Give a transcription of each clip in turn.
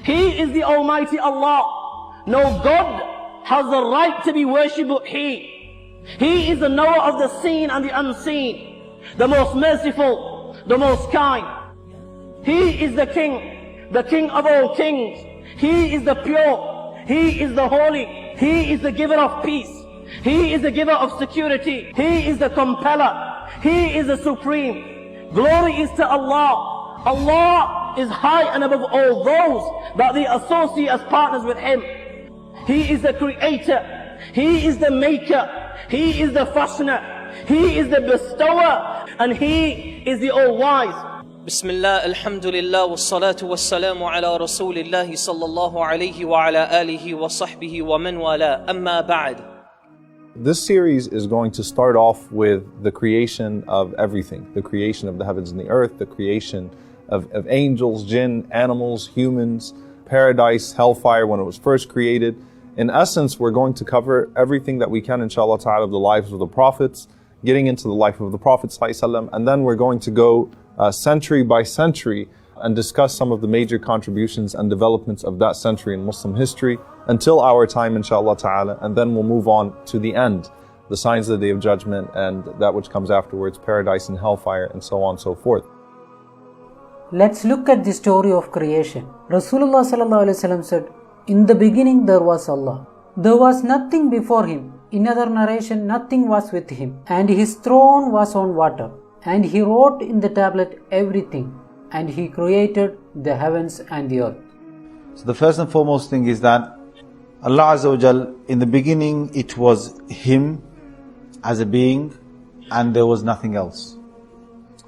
He is the Almighty Allah. No God has the right to be worshipped but He. He is the knower of the seen and the unseen, the most merciful, the most kind. He is the King of all kings. He is the pure. He is the holy. He is the giver of peace. He is the giver of security. He is the compeller. He is the supreme. Glory is to Allah. Allah is high and above all those that they associate as partners with Him. He is the creator. He is the maker. He is the fashioner. He is the bestower. And He is the all-wise. Bismillah, alhamdulillah, wassalatu wassalamu ala rasulillahi sallallahu alayhi wa ala alihi wa sahbihi wa man wala, amma ba'd. This series is going to start off with the creation of everything, the creation of the heavens and the earth, the creation of angels, jinn, animals, humans, paradise, hellfire when it was first created. In essence, we're going to cover everything that we can, inshallah ta'ala, of the lives of the prophets, getting into the life of the Prophet ﷺ, and then we're going to go century by century and discuss some of the major contributions and developments of that century in Muslim history until our time, inshallah ta'ala, and then we'll move on to the end, the signs of the Day of Judgment and that which comes afterwards, paradise and hellfire, and so on and so forth. Let's look at the story of creation. Rasulullah ﷺ said, "In the beginning there was Allah. There was nothing before Him. In other narration, nothing was with Him. And His throne was on water. And He wrote in the tablet everything. And He created the heavens and the earth." So the first and foremost thing is that Allah Azza wa Jal, in the beginning it was Him as a being and there was nothing else.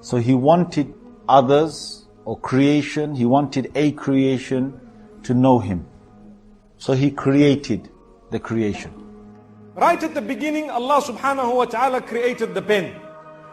So He wanted others or creation, He wanted a creation to know Him. So He created the creation. Right at the beginning, Allah subhanahu wa ta'ala created the pen.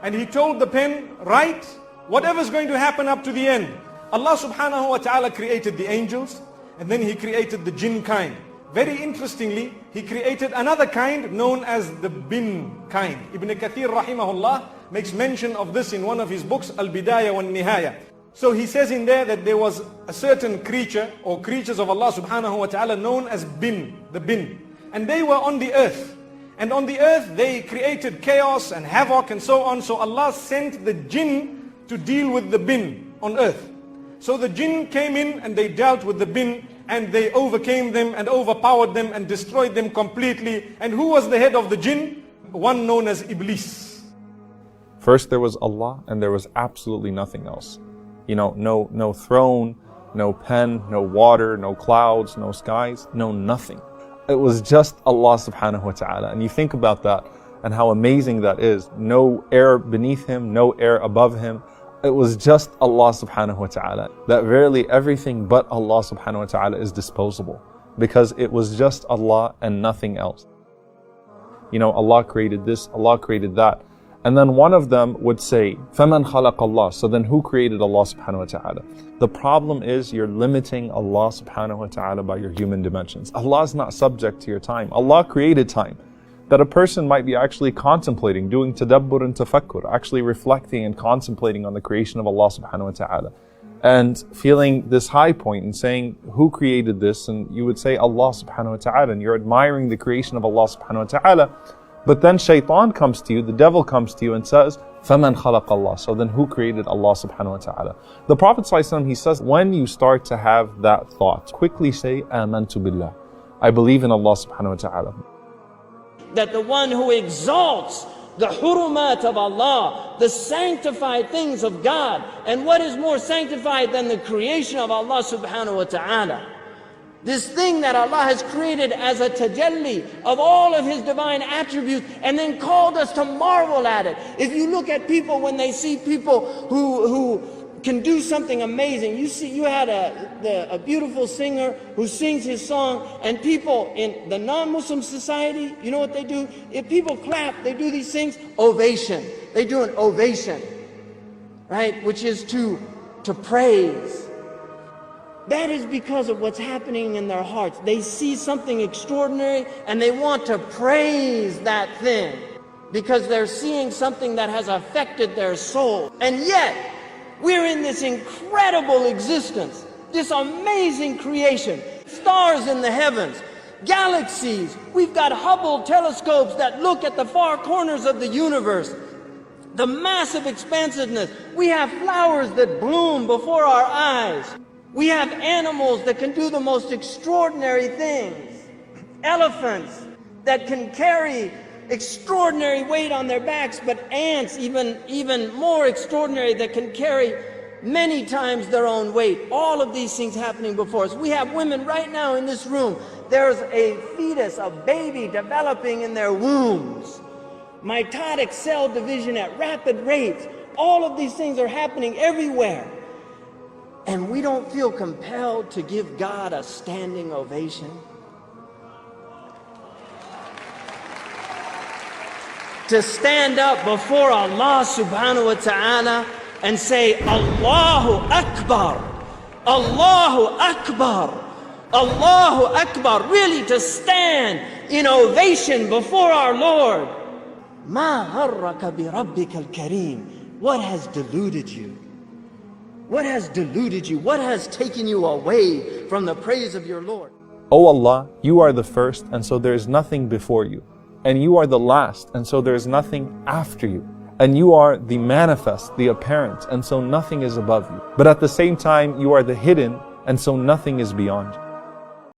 And He told the pen, write whatever's going to happen up to the end. Allah subhanahu wa ta'ala created the angels, and then He created the jinn kind. Very interestingly, He created another kind known as the bin kind. Ibn Kathir rahimahullah makes mention of this in one of his books, Al-Bidayah wa Nihaya. So he says in there that there was a certain creature or creatures of Allah subhanahu wa ta'ala known as bin, the bin. And they were on the earth. And on the earth they created chaos and havoc and so on. So Allah sent the jinn to deal with the bin on earth. So the jinn came in and they dealt with the bin and they overcame them and overpowered them and destroyed them completely. And who was the head of the jinn? One known as Iblis. First there was Allah and there was absolutely nothing else. You know, no throne, no pen, no water, no clouds, no skies, no nothing. It was just Allah subhanahu wa ta'ala. And you think about that and how amazing that is. No air beneath Him, no air above Him. It was just Allah subhanahu wa ta'ala. That verily everything but Allah subhanahu wa ta'ala is disposable. Because it was just Allah and nothing else. You know, Allah created this, Allah created that. And then one of them would say, فَمَنْ خَلَقَ اللَّهِ. So then who created Allah subhanahu wa ta'ala? The problem is you're limiting Allah subhanahu wa ta'ala by your human dimensions. Allah is not subject to your time. Allah created time. That a person might be actually contemplating, doing tadabbur and tafakkur, actually reflecting and contemplating on the creation of Allah subhanahu wa ta'ala. And feeling this high point and saying, who created this? And you would say, Allah subhanahu wa ta'ala. And you're admiring the creation of Allah subhanahu wa ta'ala. But then shaitan comes to you, the devil comes to you and says, فَمَنْ خَلَقَ اللَّهِ. So then who created Allah subhanahu wa ta'ala? The Prophet ﷺ, he says, when you start to have that thought, quickly say, آمَنْتُ بِاللَّهِ. I believe in Allah subhanahu wa ta'ala. That the one who exalts the hurumat of Allah, the sanctified things of God, and what is more sanctified than the creation of Allah subhanahu wa ta'ala? This thing that Allah has created as a tajalli of all of His divine attributes and then called us to marvel at it. If you look at people when they see people who can do something amazing. You had a beautiful singer who sings his song, and people in the non-Muslim society, you know what they do? If people clap, they do these things, ovation. They do an ovation, right? Which is to praise. That is because of what's happening in their hearts. They see something extraordinary and they want to praise that thing because they're seeing something that has affected their soul. And yet, we're in this incredible existence This amazing creation. Stars in the heavens. Galaxies. We've got Hubble telescopes that look at the far corners of the universe. The massive expansiveness. We have flowers that bloom before our eyes. We have animals that can do the most extraordinary things. Elephants that can carry extraordinary weight on their backs, but ants even more extraordinary that can carry many times their own weight. All of these things happening before us. We have women right now in this room. There's a fetus, a baby developing in their wombs. Mitotic cell division at rapid rates. All of these things are happening everywhere. And we don't feel compelled to give God a standing ovation. To stand up before Allah subhanahu wa ta'ala and say, Allahu Akbar, Allahu Akbar, Allahu Akbar. Really to stand in ovation before our Lord. Ma harraka bi rabbika al-kareem. What has deluded you? What has deluded you? What has taken you away from the praise of your Lord? O Allah, you are the first, and so there is nothing before you. And you are the last, and so there is nothing after you. And you are the manifest, the apparent, and so nothing is above you. But at the same time, you are the hidden, and so nothing is beyond you.